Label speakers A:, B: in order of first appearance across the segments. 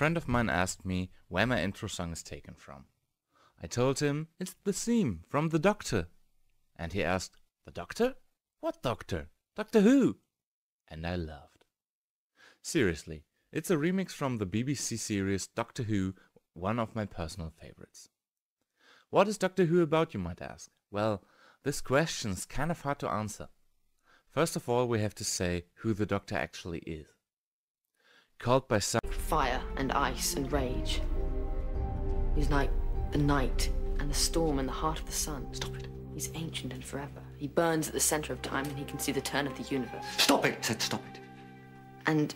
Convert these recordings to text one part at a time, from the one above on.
A: friend of mine asked me where my intro song is taken from. I told him it's the theme from The Doctor. And he asked, "The Doctor? What Doctor? Doctor Who?" And I laughed. Seriously, it's a remix from the BBC series Doctor Who, one of my personal favorites. What is Doctor Who about, you might ask? Well, this question is kind of hard to answer. First of all, we have to say who the Doctor actually is. Called by some
B: fire and ice and rage. He's like the night and the storm in the heart of the sun. Stop it. He's ancient and forever. He burns at the center of time and he can see the turn of the universe.
C: Stop it! I said stop it.
B: And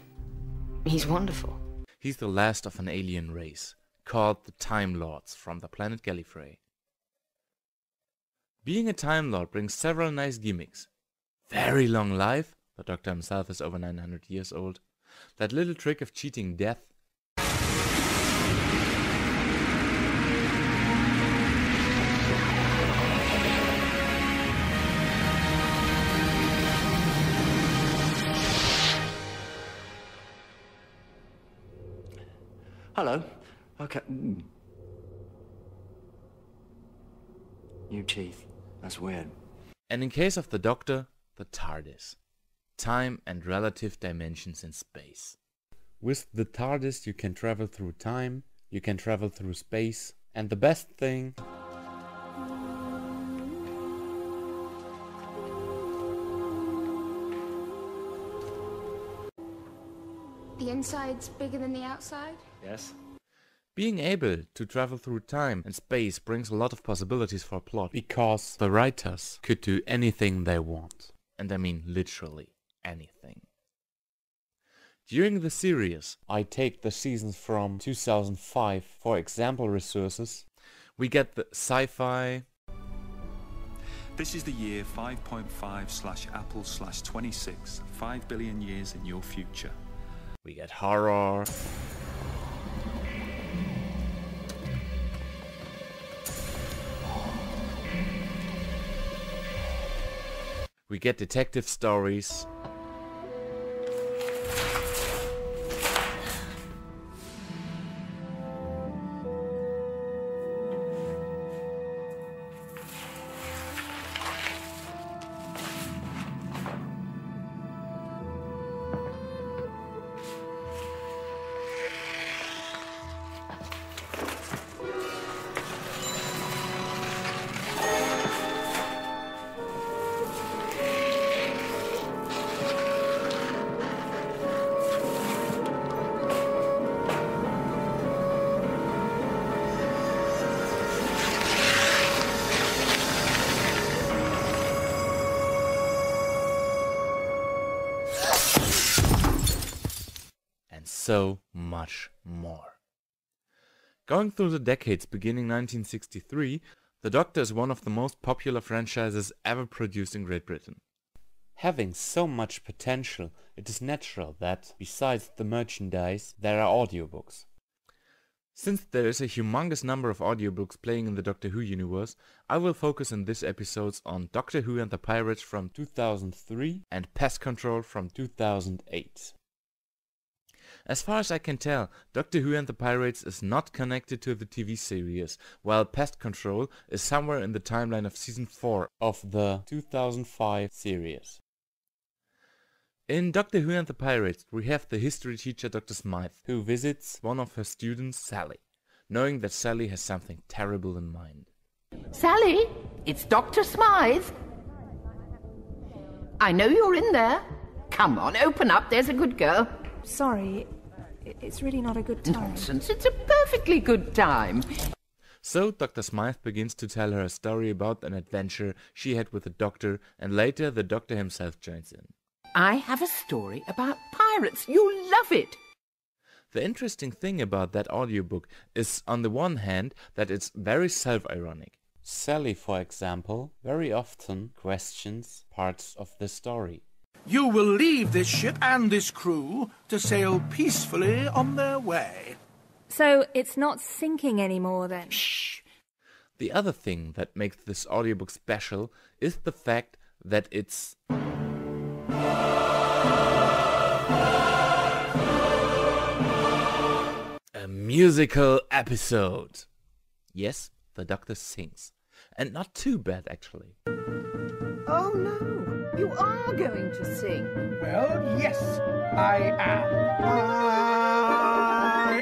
B: he's wonderful.
A: He's the last of an alien race, called the Time Lords from the planet Gallifrey. Being a Time Lord brings several nice gimmicks. Very long life, the Doctor himself is over 900 years old. That little trick of cheating death.
C: Hello. Okay. New teeth. That's weird.
A: And in case of the Doctor, the TARDIS. Time and relative dimensions in space. With the TARDIS you can travel through time, you can travel through space, and the best thing...
D: The inside's bigger than the outside?
C: Yes?
A: Being able to travel through time and space brings a lot of possibilities for a plot, because the writers could do anything they want. And I mean literally anything. During the series, I take the seasons from 2005 for example resources. We get the sci-fi.
E: This is the year 5.5/Apple/26, 5 billion years in your future.
A: We get horror. We get detective stories. So much more. Going through the decades beginning 1963, The Doctor is one of the most popular franchises ever produced in Great Britain. Having so much potential, it is natural that, besides the merchandise, there are audiobooks. Since there is a humongous number of audiobooks playing in the Doctor Who universe, I will focus in this episode on Doctor Who and the Pirates from 2003 and Pest Control from 2008. As far as I can tell, Doctor Who and the Pirates is not connected to the TV series, while Pest Control is somewhere in the timeline of season 4 of the 2005 series. In Doctor Who and the Pirates, we have the history teacher Dr. Smythe, who visits one of her students, Sally, knowing that Sally has something terrible in mind.
F: Sally, it's Dr. Smythe. I know you're in there. Come on, open up, there's a good girl.
G: Sorry, it's really not a good time.
F: Nonsense, it's a perfectly good time.
A: So Dr. Smythe begins to tell her a story about an adventure she had with the Doctor, and later the Doctor himself joins in.
F: I have a story about pirates. You'll love it.
A: The interesting thing about that audiobook is, on the one hand, that it's very self-ironic. Sally, for example, very often questions parts of the story.
H: You will leave this ship and this crew to sail peacefully on their way.
G: So it's not sinking anymore then?
A: Shh! The other thing that makes this audiobook special is the fact that it's a musical episode. Yes, the Doctor sings. And not too bad, actually.
F: Oh no, you are going to sing.
H: Well, yes, I am.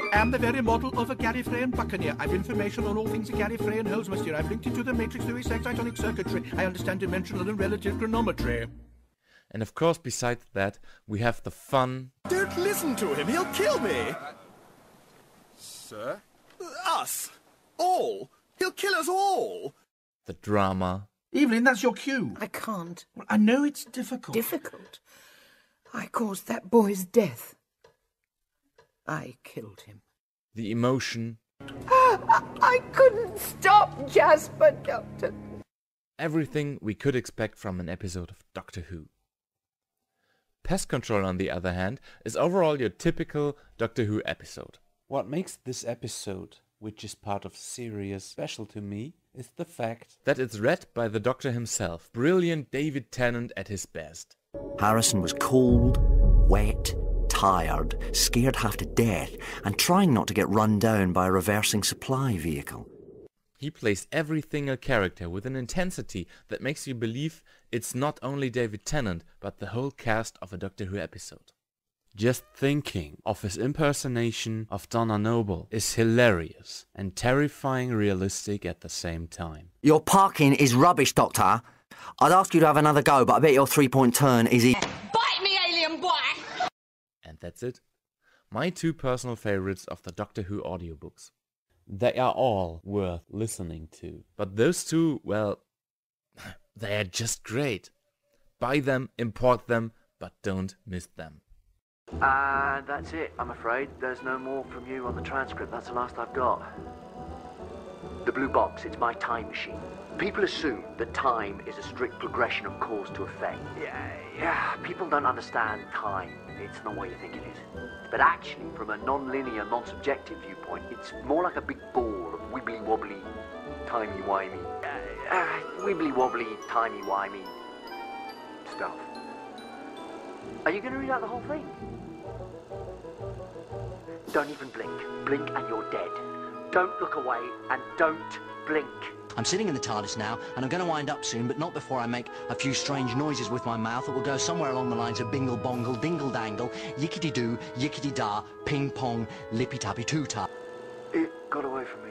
H: I am the very model of a Gallifreyan buccaneer. I've information on all things a Gallifreyan holds, monsieur. I've linked it to the matrix through its excitonic circuitry. I understand dimensional and relative chronometry.
A: And of course, besides that, we have the fun.
I: Don't listen to him, he'll kill me! Sir? Us! All! He'll kill us all!
A: The drama.
H: Evelyn, that's your cue.
F: I can't.
H: Well, I know it's difficult.
F: Difficult? I caused that boy's death. I killed him.
A: The emotion.
F: I couldn't stop Jasper, Doctor.
A: Everything we could expect from an episode of Doctor Who. Pest Control, on the other hand, is overall your typical Doctor Who episode. What makes this episode, which is part of series, special to me, is the fact that it's read by the Doctor himself, brilliant David Tennant at his best.
C: Harrison was cold, wet, tired, scared half to death, and trying not to get run down by a reversing supply vehicle.
A: He plays every single character with an intensity that makes you believe it's not only David Tennant, but the whole cast of a Doctor Who episode. Just thinking of his impersonation of Donna Noble is hilarious and terrifying realistic at the same time.
C: Your parking is rubbish, Doctor. I'd ask you to have another go, but I bet your three-point turn is easy.
F: Bite me, alien boy!
A: And that's it. My two personal favorites of the Doctor Who audiobooks. They are all worth listening to. But those two, well, they are just great. Buy them, import them, but don't miss them.
C: And that's it, I'm afraid. There's no more from you on the transcript. That's the last I've got. The blue box, it's my time machine. People assume that time is a strict progression of cause to effect. Yeah, people don't understand time. It's not what you think it is. But actually, from a non-linear, non-subjective viewpoint, it's more like a big ball of wibbly-wobbly, timey-wimey, wibbly-wobbly, timey-wimey stuff. Are you going to read out the whole thing? Don't even blink. Blink and you're dead. Don't look away and don't blink. I'm sitting in the TARDIS now, and I'm going to wind up soon, but not before I make a few strange noises with my mouth that will go somewhere along the lines of bingle-bongle, dingle-dangle, Yikediduh, Yikedidah, ping-pong, Lippitappitootah. It got away from me.